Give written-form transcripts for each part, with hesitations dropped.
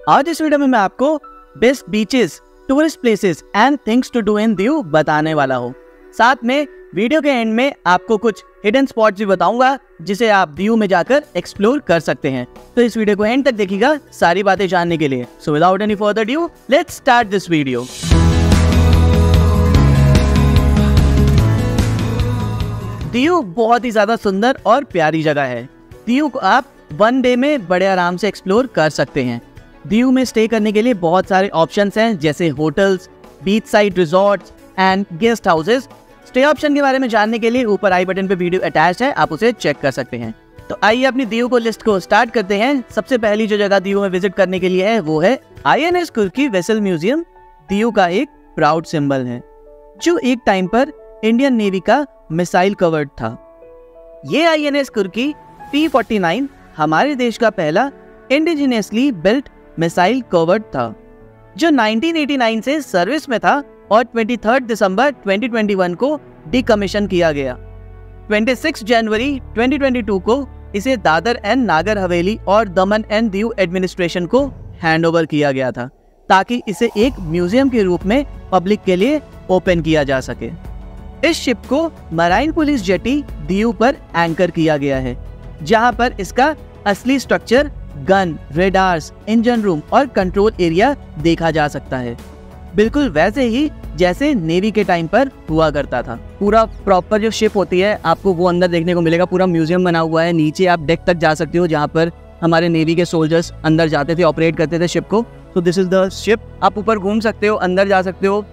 आज इस वीडियो में मैं आपको best beaches, tourist places and things to do in Diu बताने वाला हूँ। साथ में वीडियो के एंड में आपको कुछ हिडन स्पॉट्स भी बताऊंगा जिसे आप दीव में जाकर एक्सप्लोर कर सकते हैं। तो इस वीडियो को एंड तक देखिएगा सारी बातें जानने के लिए। So without any further due let's start this video. Diu बहुत ही ज्यादा सुंदर और प्यारी जगह है। दीव को आप वन डे में बड़े आराम से एक्सप्लोर कर सकते हैं। दीव में स्टे करने के लिए बहुत सारे ऑप्शंस हैं, जैसे hotels, beach side resorts and guest houses. Stay option के बारे में जानने के लिए ऊपर आई बटन पे वीडियो अटैच है, आप उसे चेक कर सकते हैं। तो आइए अपनी दीव को लिस्ट को स्टार्ट करते हैं। सबसे पहली जो जगह दीव में विजिट करने के लिए है वो है INS कुर्की वेसल म्यूजियम। दीव का एक प्राउड सिंबल है जो एक टाइम पर इंडियन नेवी का मिसाइल कवर्ड था। ये INS कुर्की P-49 हमारे देश का पहला इंडिजिनियसली बिल्ट मिसाइल कवर्ड था जो 1989 से सर्विस में था और 23 दिसंबर 2021 को डिकमीशन किया गया। 26 जनवरी 2022 को इसे दादर एंड नागर हवेली और दमन एंड दीव एडमिनिस्ट्रेशन को हैंडओवर किया गया था ताकि इसे एक म्यूजियम के रूप में पब्लिक के लिए ओपन किया जा सके। इस शिप को मराइन पुलिस जेटी दीव पर एंकर किया गया है, जहां पर इसका असली structure, gun, radars, engine room और कंट्रोल एरिया देखा जा सकता है, बिल्कुल वैसे ही जैसे नेवी के टाइम पर हुआ करता था। पूरा प्रॉपर जो शिप होती है आपको वो अंदर देखने को मिलेगा। पूरा म्यूजियम बना हुआ है। नीचे आप डेक तक जा सकते हो जहाँ पर हमारे नेवी के सोल्जर्स अंदर जाते थे, ऑपरेट करते थे शिप को। तो दिस इज द शिप। आप ऊपर घूम सकते हो, अंदर जा सकते हो,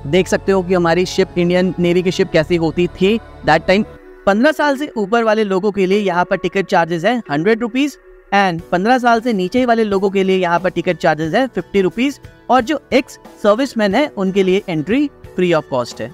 देख सकते हो कि हमारी शिप, इंडियन नेवी की शिप कैसी होती थी दैट टाइम। 15 साल से ऊपर वाले लोगों के लिए यहाँ पर टिकट चार्जेस है 100 रुपीज एंड 15 साल से नीचे वाले लोगों के लिए यहाँ पर टिकट चार्जेस है 50 रुपीज और जो एक्स सर्विसमैन है उनके लिए एंट्री फ्री ऑफ कॉस्ट है।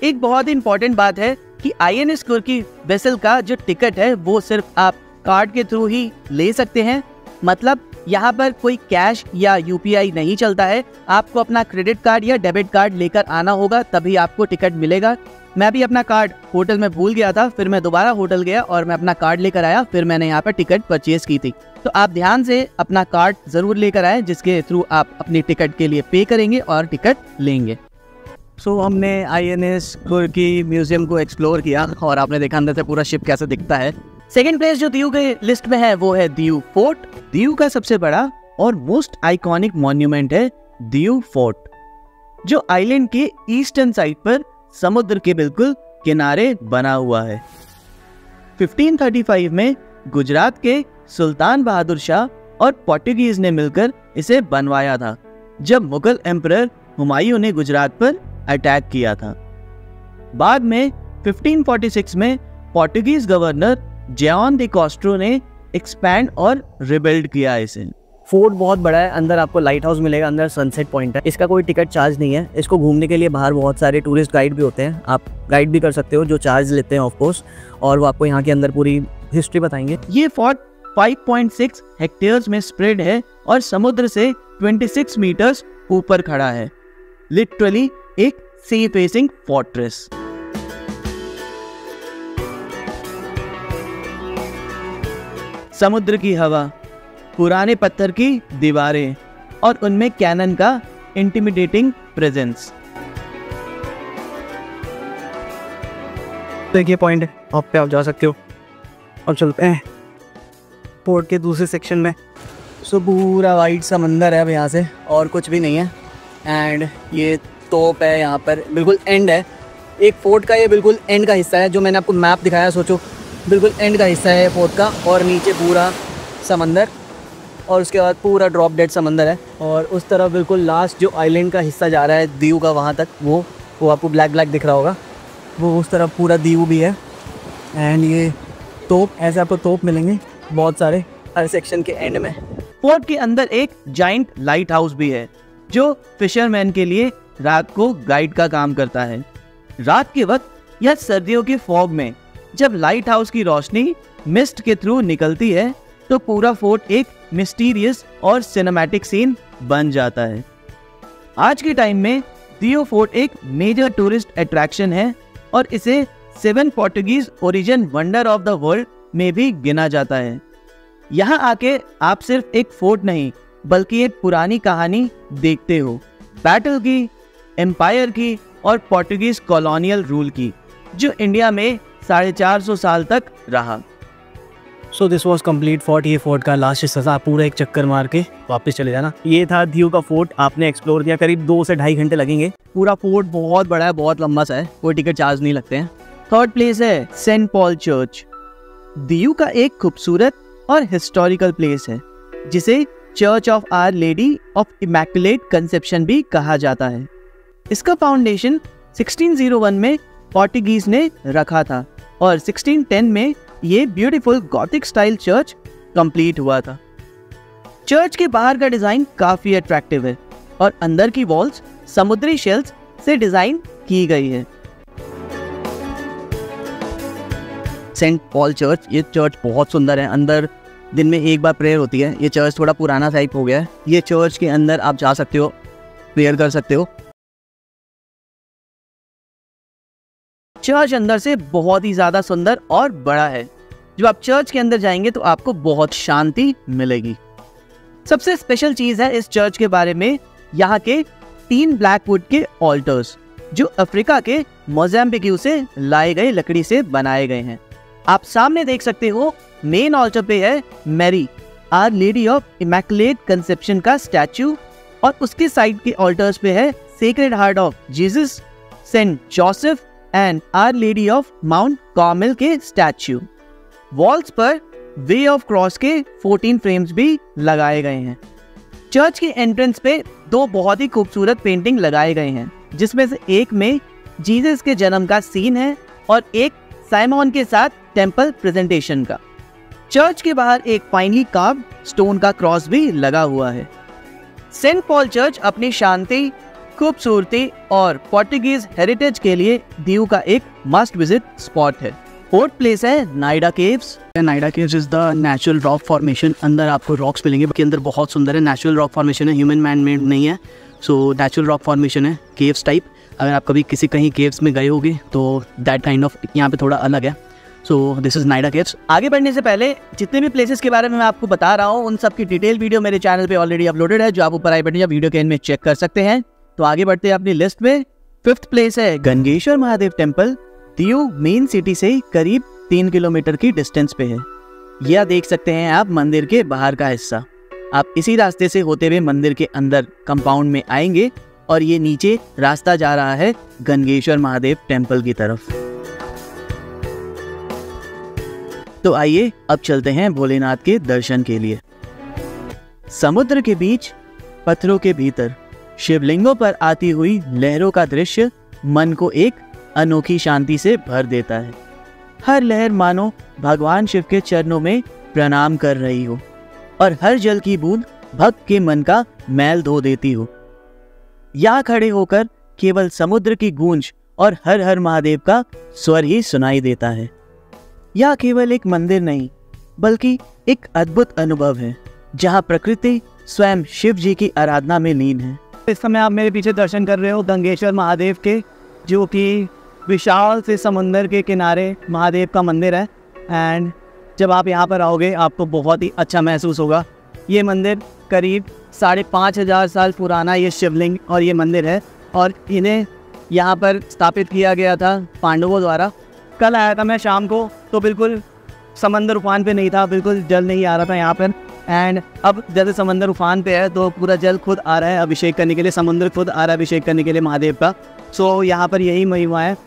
एक बहुत ही इंपॉर्टेंट बात है कि INS कुर्की वेसल का जो टिकट है वो सिर्फ आप कार्ड के थ्रू ही ले सकते हैं। मतलब यहाँ पर कोई कैश या UPI नहीं चलता है। आपको अपना क्रेडिट कार्ड या डेबिट कार्ड लेकर आना होगा, तभी आपको टिकट मिलेगा। मैं भी अपना कार्ड होटल में भूल गया था, फिर मैं दोबारा होटल गया और मैं अपना कार्ड लेकर आया, फिर मैंने यहाँ पर टिकट परचेज की थी। तो आप ध्यान से अपना कार्ड जरूर लेकर आए जिसके थ्रू आप अपनी टिकट के लिए पे करेंगे और टिकट लेंगे। सो हमने INS कुर्की म्यूजियम को एक्सप्लोर किया और आपने देखा अंदर से पूरा शिप कैसे दिखता है। सेकेंड प्लेस जो दीव के लिस्ट में है वो है दीव फोर्ट। दीव का सबसे बड़ा और मोस्ट आइकॉनिक मॉन्यूमेंट है दीव फोर्ट, जो आइलैंड के ईस्टर्न साइड पर समुद्र के बिल्कुल किनारे बना हुआ है। 1535 में गुजरात के सुल्तान बहादुर शाह और पोर्टुगीज ने मिलकर इसे बनवाया था, जब मुगल एम्परर हुमायूं ने गुजरात पर अटैक किया था। बाद में 1546 में Portuguese governor John D Castro ने एक्सपैंड और रिबिल्ड किया इसे। फोर्ट बहुत बड़ा है। अंदर आपको लाइट हाउस मिलेगा, अंदर सनसेट पॉइंट है। इसका कोई टिकट चार्ज नहीं है। इसको घूमने के लिए बाहर बहुत सारे टूरिस्ट गाइड भी होते हैं, आप गाइड भी कर सकते हो जो चार्ज लेते हैं ऑफ कोर्स, और वो आपको यहाँ के अंदर पूरी हिस्ट्री बताएंगे। ये फोर्ट 5.6 हेक्टेयर्स में स्प्रेड है और समुद्र से 26 मीटर्स ऊपर खड़ा है। लिटरली एक सी फेसिंग फोर्ट्रेस। समुद्र की हवा, पुराने पत्थर की दीवारें और उनमें कैनन का इंटिमिडेटिंग प्रेजेंस। तो ये पॉइंट है, आप पे आप जा सकते हो। और चलते हैं पोर्ट के दूसरे सेक्शन में। सो पूरा वाइट समंदर है अब यहाँ से और कुछ भी नहीं है। एंड ये तोप है यहाँ पर, बिल्कुल एंड है। एक फोर्ट का ये बिल्कुल एंड का हिस्सा है, जो मैंने आपको मैप दिखाया, सोचो बिल्कुल एंड का हिस्सा है फोर्ट का। और नीचे पूरा समंदर और उसके बाद पूरा ड्रॉप डेड समंदर है। और उस तरफ बिल्कुल लास्ट जो आइलैंड का हिस्सा जा रहा है दीव का, वहाँ तक वो आपको ब्लैक ब्लैक दिख रहा होगा, वो उस तरफ पूरा दीव भी है। एंड ये तोप, ऐसे आपको तोप मिलेंगे बहुत सारे हर सेक्शन के एंड में। फोर्ट के अंदर एक जाइंट लाइट हाउस भी है जो फिशरमैन के लिए रात को गाइड का काम करता है। रात के वक्त या सर्दियों के फॉग में जब लाइट हाउस की रोशनी मिस्ट के थ्रू निकलती है तो पूरा फोर्ट एक मिस्टीरियस और सिनेमैटिक सीन बन जाता है। आज के टाइम में दीव फोर्ट एक मेजर टूरिस्ट अट्रैक्शन है और इसे 7 Portuguese origin wonder of the world में भी गिना जाता है। यहाँ आके आप सिर्फ एक फोर्ट नहीं बल्कि एक पुरानी कहानी देखते हो, बैटल की, एम्पायर की और पोर्टुगीज कॉलोनियल रूल की, जो इंडिया में 450 साल तक रहा। So this was complete fort. ये फोर्ट का लास्ट हिस्सा था, पूरा एक चक्कर मार के वापस चले जाना। ये था दियो का फोर्ट, आपने एक्सप्लोर किया। करीब 2 से 2.5 घंटे लगेंगे। पूरा फोर्ट बहुत बड़ा है, बहुत लंबा सा है, कोई टिकट चार्ज नहीं लगते हैं। थर्ड प्लेस है सेंट पॉल चर्च। दियो का एक खूबसूरत और हिस्टोरिकल प्लेस है, जिसे church of our lady of immaculate conception भी कहा जाता है। इसका फाउंडेशन 1601 में पोर्टुगीज ने रखा था और 1610 में ये beautiful Gothic style church complete हुआ था। चर्च के बाहर का डिजाइन काफी अट्रैक्टिव है और अंदर की वॉल्स समुद्री शेल्स से डिजाइन की गई है। सेंट पॉल चर्च, ये चर्च बहुत सुंदर है। अंदर दिन में एक बार प्रेयर होती है। ये चर्च थोड़ा पुराना टाइप हो गया है। ये चर्च के अंदर आप जा सकते हो, प्रेयर कर सकते हो। चर्च अंदर से बहुत ही ज्यादा सुंदर और बड़ा है। जब आप चर्च के अंदर जाएंगे तो आपको बहुत शांति मिलेगी। सबसे स्पेशल चीज है इस चर्च के बारे में यहाँ के 3 ब्लैकवुड के ऑल्टर्स, जो अफ्रीका के मोज़ाम्बिक से लाए गए लकड़ी से बनाए गए हैं। आप सामने देख सकते हो, मेन ऑल्टर पे है Mary, our lady of immaculate conception का स्टैचू, और उसके साइड के ऑल्टर्स पे है sacred heart of Jesus, saint Joseph and our lady of mount Carmel के स्टैचू। वॉल्स पर वे ऑफ क्रॉस के 14 फ्रेम्स भी लगाए गए हैं। चर्च के एंट्रेंस पे 2 बहुत ही खूबसूरत पेंटिंग लगाए गए हैं, जिसमें से एक में जीसस के जन्म का सीन है और एक साइमन के साथ टेंपल प्रेजेंटेशन का। चर्च के बाहर एक फाइनली कार्व्ड स्टोन का क्रॉस भी लगा हुआ है। सेंट पॉल चर्च अपनी शांति, खूबसूरती और पोर्टुगीज हेरिटेज के लिए दियो का एक मस्ट विजिट स्पॉट है। फोर्थ प्लेस है Naida caves. Naida caves is the natural rock formation. अंदर आपको रॉक्स मिलेंगे, के अंदर बहुत सुंदर है। नेचुरल रॉक फॉर्मेशन है, ह्यूमन मैन मेड नहीं है। सो नेचुरल रॉक फॉर्मेशन है, केव्स टाइप। अगर आप कभी कहीं केव्स में गए होगे तो दैट काइंड ऑफ यहाँ पे थोड़ा अलग है। So this is Naida caves. आगे बढ़ने से पहले जितने भी प्लेसेस के बारे में मैं आपको बता रहा हूँ, उन सब की डिटेल वीडियो मेरे चैनल पे ऑलरेडी अपलोडेड है, जो आप ऊपर आई बटन या वीडियो के एंड में चेक कर सकते हैं। तो आगे बढ़ते हैं अपनी लिस्ट में। फिफ्थ प्लेस है गंगेश्वर महादेव टेम्पल। दियो मेन सिटी से करीब 3 किलोमीटर की डिस्टेंस पे है। यह देख सकते हैं आप मंदिर के बाहर का हिस्सा। आप इसी रास्ते से होते हुए मंदिर के अंदर कंपाउंड में आएंगे और ये नीचे रास्ता जा रहा है गंगेश्वर महादेव टेम्पल की तरफ। तो आइए अब चलते हैं भोलेनाथ के दर्शन के लिए। समुद्र के बीच, पत्थरों के भीतर, शिवलिंगों पर आती हुई लहरों का दृश्य मन को एक अनोखी शांति से भर देता है। हर लहर मानो भगवान शिव के चरणों में प्रणाम कर रही हो और हर जल की बूंद भक्त के मन का मैल धो देती हो। यहाँ खड़े होकर केवल समुद्र की गूंज और हर हर महादेव का स्वर ही सुनाई देता है। यह केवल एक मंदिर नहीं, बल्कि एक अद्भुत अनुभव है, जहाँ प्रकृति स्वयं शिव जी की आराधना में लीन है। इस समय आप मेरे पीछे दर्शन कर रहे हो गंगेश्वर महादेव के, जो कि विशाल से समुंदर के किनारे महादेव का मंदिर है। एंड जब आप यहाँ पर आओगे आपको बहुत ही अच्छा महसूस होगा। ये मंदिर करीब 5,500 साल पुराना ये शिवलिंग और ये मंदिर है, और इन्हें यहाँ पर स्थापित किया गया था पांडवों द्वारा। कल आया था मैं शाम को, तो बिल्कुल समंदर उफान पे नहीं था, बिल्कुल जल नहीं आ रहा था यहाँ पर। एंड अब जैसे समंदर उफान पे है तो पूरा जल खुद आ रहा है अभिषेक करने के लिए, समुद्र खुद आ रहा है अभिषेक करने के लिए महादेव का। सो यहाँ पर यही महिमा है।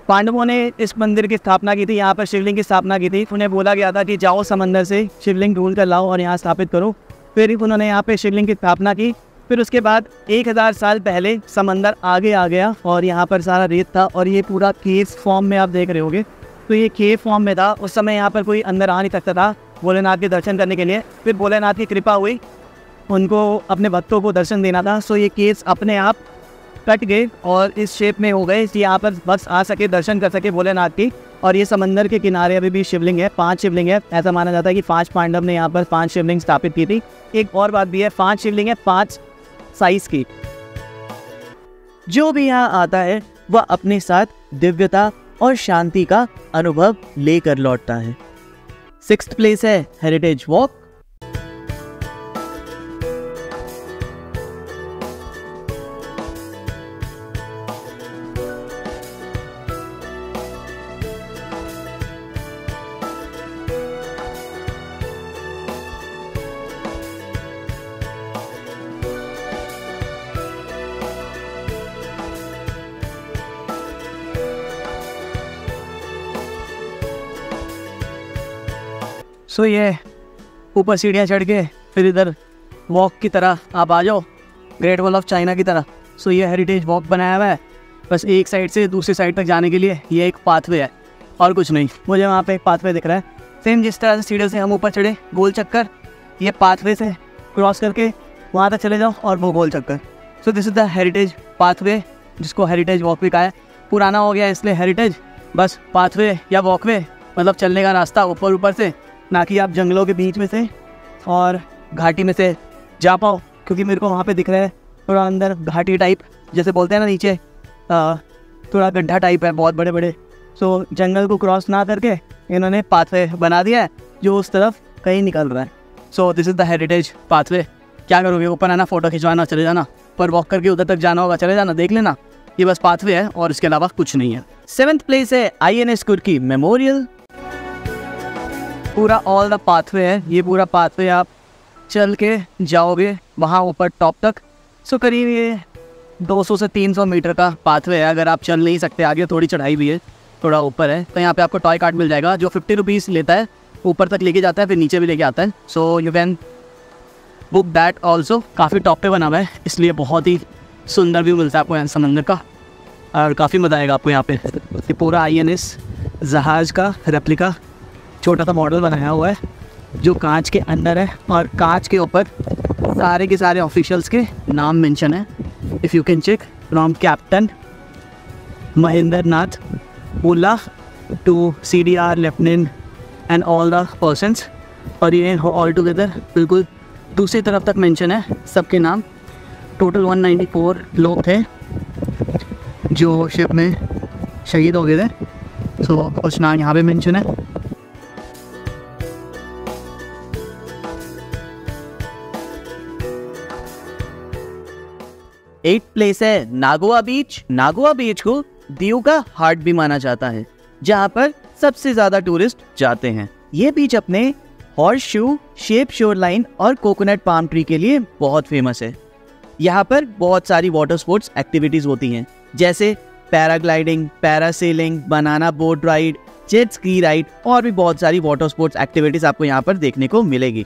पांडवों ने इस मंदिर की स्थापना की थी, यहाँ पर शिवलिंग की स्थापना की थी। उन्हें बोला गया था कि जाओ समंदर से शिवलिंग ढूंढ कर लाओ और यहाँ स्थापित करो। फिर उन्होंने यहाँ पे शिवलिंग की स्थापना की। फिर उसके बाद 1000 साल पहले समंदर आगे आ गया और यहाँ पर सारा रेत था, और ये पूरा केव फॉर्म में आप देख रहे होगे, तो ये केव फॉर्म में था। उस समय यहाँ पर कोई अंदर आ नहीं सकता था भोलेनाथ के दर्शन करने के लिए। फिर भोलेनाथ की कृपा हुई, उनको अपने भक्तों को दर्शन देना था। सो ये केव्स अपने आप कट गए और इस शेप में हो गए कि यहाँ पर बस आ सके, दर्शन कर सके भोलेनाथ की। और ये समंदर के किनारे अभी भी शिवलिंग है, 5 शिवलिंग है। ऐसा माना जाता है कि 5 पांडव ने यहाँ पर 5 शिवलिंग स्थापित की थी। एक और बात भी है, 5 शिवलिंग है, 5 साइज की। जो भी यहाँ आता है वह अपने साथ दिव्यता और शांति का अनुभव लेकर लौटता है। 6th प्लेस है हेरिटेज वॉक। सो ये ऊपर सीढ़ियाँ चढ़ के फिर इधर वॉक की तरह आप आ जाओ, ग्रेट वॉल ऑफ चाइना की तरह। सो ये हेरिटेज वॉक बनाया हुआ है, बस एक साइड से दूसरी साइड तक जाने के लिए ये एक पाथवे है और कुछ नहीं। मुझे वहाँ पे एक पाथवे दिख रहा है, सेम जिस तरह से सीढ़ियों से हम ऊपर चढ़े गोल चक्कर, ये पाथवे से क्रॉस करके वहाँ तक चले जाओ और वो गोल चक्कर। So this is the heritage pathway, जिसको हेरिटेज वॉक भी कहा है। पुराना हो गया इसलिए हेरिटेज, बस पाथवे या वॉकवे मतलब चलने का रास्ता ऊपर ऊपर से, ना कि आप जंगलों के बीच में से और घाटी में से जा पाओ, क्योंकि मेरे को वहाँ पे दिख रहा है थोड़ा अंदर घाटी टाइप, जैसे बोलते हैं ना नीचे थोड़ा गड्ढा टाइप है बहुत बड़े बड़े। सो जंगल को क्रॉस ना करके इन्होंने पाथवे बना दिया है जो उस तरफ कहीं निकल रहा है। So this is the heritage pathway. क्या करोगे, ऊपर आना, फ़ोटो खिंचवाना, चले जाना, पर वॉक करके उधर तक जाना होगा, चले जाना, देख लेना। ये बस पाथवे है और इसके अलावा कुछ नहीं है। 7th प्लेस है INS कुर्की मेमोरियल। पूरा ऑल द पाथवे है, ये पूरा पाथवे आप चल के जाओगे वहाँ ऊपर टॉप तक। सो करीब ये 200 से 300 मीटर का पाथवे है। अगर आप चल नहीं सकते, आगे थोड़ी चढ़ाई भी है, थोड़ा ऊपर है, तो यहाँ पे आपको टॉय कार्ट मिल जाएगा जो 50 रुपीज़ लेता है, ऊपर तक लेके जाता है, फिर नीचे भी लेके आता है। So you can book that also. काफ़ी टॉप पे बना हुआ है, इसलिए बहुत ही सुंदर व्यू मिलता है आपको यहाँ समंदर का, और काफ़ी मज़ा आएगा आपको यहाँ पे। ये पूरा INS जहाज़ का रेप्लिका छोटा सा मॉडल बनाया हुआ है जो कांच के अंदर है, और कांच के ऊपर सारे के सारे ऑफिशियल्स के नाम मेंशन है। If you can check from captain Mahendra Nath Mulla to CDR lieutenant and all the persons, और ये ऑल टुगेदर बिल्कुल दूसरी तरफ तक मेंशन है सबके नाम। टोटल 194 लोग थे जो शिप में शहीद हो गए थे। सो कुछ नाम यहाँ पे मेंशन है। एट प्लेस है नागोआ बीच। नागोआ बीच को दीव का हार्ट भी माना जाता है, जहाँ पर सबसे ज्यादा टूरिस्ट जाते हैं। ये बीच अपने horse shoe shape shore line और कोकोनट पाम ट्री के लिए बहुत फेमस है। यहाँ पर बहुत सारी वाटर स्पोर्ट्स एक्टिविटीज होती हैं, जैसे paragliding, parasailing, banana boat ride, jet ski ride और भी बहुत सारी वाटर स्पोर्ट्स एक्टिविटीज आपको यहाँ पर देखने को मिलेगी।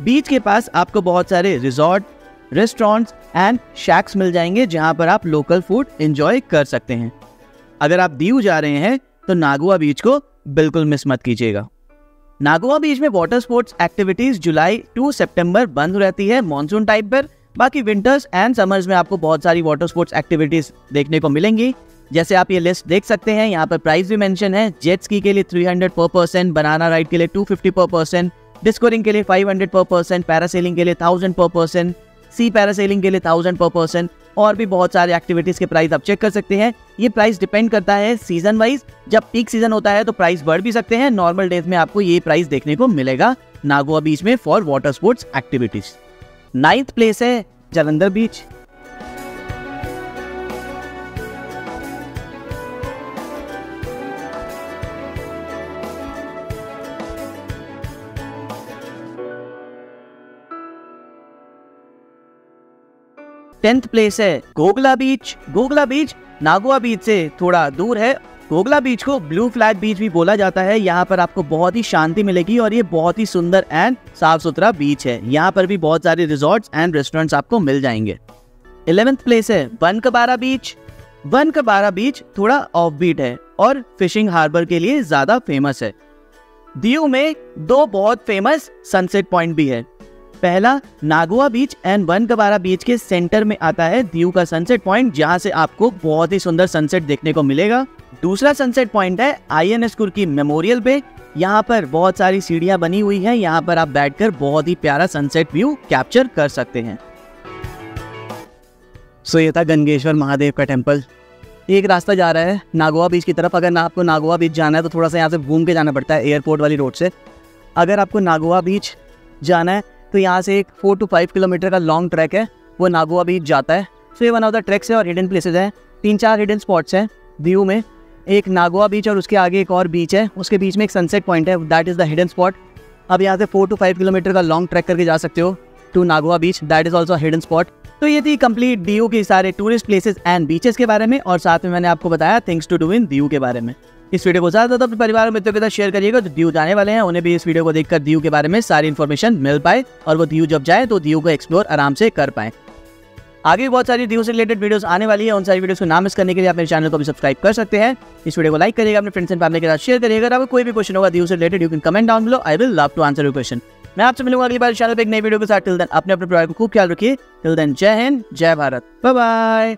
बीच के पास आपको बहुत सारे रिजॉर्ट, रेस्टोरेंट्स एंड शैक्स मिल जाएंगे जहाँ पर आप लोकल फूड एंजॉय कर सकते हैं। अगर आप दीव जा रहे हैं तो नागोआ बीच को बिल्कुल मिस मत कीजिएगा। नागोआ बीच में वाटर स्पोर्ट्स एक्टिविटीज जुलाई टू सितंबर बंद रहती है मॉनसून टाइम पर। बाकी विंटर्स एंड समर्स में आपको बहुत सारी वाटर स्पोर्ट्स एक्टिविटीज देखने को मिलेंगी। जैसे आप ये लिस्ट देख सकते हैं, यहाँ पर प्राइस भी मेंशन है। जेट स्की के लिए 300 पर पर्सन, बनाना राइड के लिए 250 पर पर्सन, डिस्को रिंग के लिए 500 पर पर्सन, पैरासेलिंग के लिए 1000 पर पर्सन, सी पैरासेलिंग के लिए 1000 पर पर्सन, और भी बहुत सारे एक्टिविटीज के प्राइस आप चेक कर सकते हैं। ये प्राइस डिपेंड करता है सीजन वाइज। जब पीक सीजन होता है तो प्राइस बढ़ भी सकते हैं, नॉर्मल डेज में आपको ये प्राइस देखने को मिलेगा नागोआ बीच में for water sports activities. 9th place है जालंधर बीच। टेंथ प्लेस है गोगला बीच। गोगला बीच नागोआ बीच से थोड़ा दूर है। गोगला बीच को ब्लू फ्लैग बीच भी बोला जाता है। यहाँ पर आपको बहुत ही शांति मिलेगी और ये बहुत ही सुंदर एंड साफ सुथरा बीच है। यहाँ पर भी बहुत सारे रिजॉर्ट्स एंड रेस्टोरेंट्स आपको मिल जाएंगे। 11th प्लेस है बनकबारा बीच। बनकबारा बीच थोड़ा ऑफ बीट है और फिशिंग हार्बर के लिए ज्यादा फेमस है। दीव में दो बहुत फेमस सनसेट पॉइंट भी है। पहला नागोआ बीच एंड बनकबारा बीच के सेंटर में आता है दीव का सनसेट पॉइंट, जहां से आपको बहुत ही सुंदर सनसेट देखने को मिलेगा। दूसरा सनसेट पॉइंट है INS कुर्की मेमोरियल पे। यहाँ पर बहुत सारी सीढ़ियां बनी हुई हैं, यहाँ पर आप बैठकर बहुत ही प्यारा सनसेट व्यू कैप्चर कर सकते हैं। सो ये था गंगेश्वर महादेव का टेम्पल। एक रास्ता जा रहा है नागोआ बीच की तरफ। अगर आपको नागोआ बीच जाना है तो थोड़ा सा यहाँ से घूम के जाना पड़ता है एयरपोर्ट वाली रोड से। अगर आपको नागोआ बीच जाना है तो यहाँ से एक 4 to 5 किलोमीटर का लॉन्ग ट्रैक है, वो नागोआ बीच जाता है। सो ये वन ऑफ द ट्रैक्स है और हिडन प्लेसेस हैं। 3-4 हिडन स्पॉट्स हैं दीव में। एक नागोआ बीच और उसके आगे एक और बीच है, उसके बीच में एक सनसेट पॉइंट है, that is the hidden spot. अब यहाँ से 4 to 5 किलोमीटर का लॉन्ग ट्रैक करके जा सकते हो to Nagoa beach, that is also hidden spot. तो ये थी कंप्लीट दीव के सारे टूरिस्ट प्लेसेस एंड बीचेस के बारे में, और साथ में मैंने आपको बताया things to do in Diu के बारे में। इस वीडियो को ज़्यादा अपने परिवार और मित्रों के साथ शेयर करिएगा जो दीव जाने वाले हैं, उन्हें भी इस वीडियो को देखकर दीव के बारे में सारी इन्फॉर्मेशन मिल पाए और वो दीव जब जाए तो दीव को एक्सप्लोर आराम से कर पाए। आगे भी बहुत सारी दीव से रिलेटेड वीडियोस आने वाली है, उन सारी वीडियोस को ना मिस करने के लिए आप मेरे चैनल को भी सब्सक्राइब कर सकते हैं। इस वीडियो को लाइक करिएगा, अपने फ्रेंड्स एंड फैमिली के साथ शेयर करिएगा। अगर कोई भी क्वेश्चन होगा दीव से related you can comment down below, I will love to answer your question. मैं आपसे मिलूंगा अगली बार चैनल पे एक नई वीडियो के साथ। टिल देन अपने परिवार को खूब ख्याल रखिए। टिल देन जय हिंद, जय भारत, बाय बाय।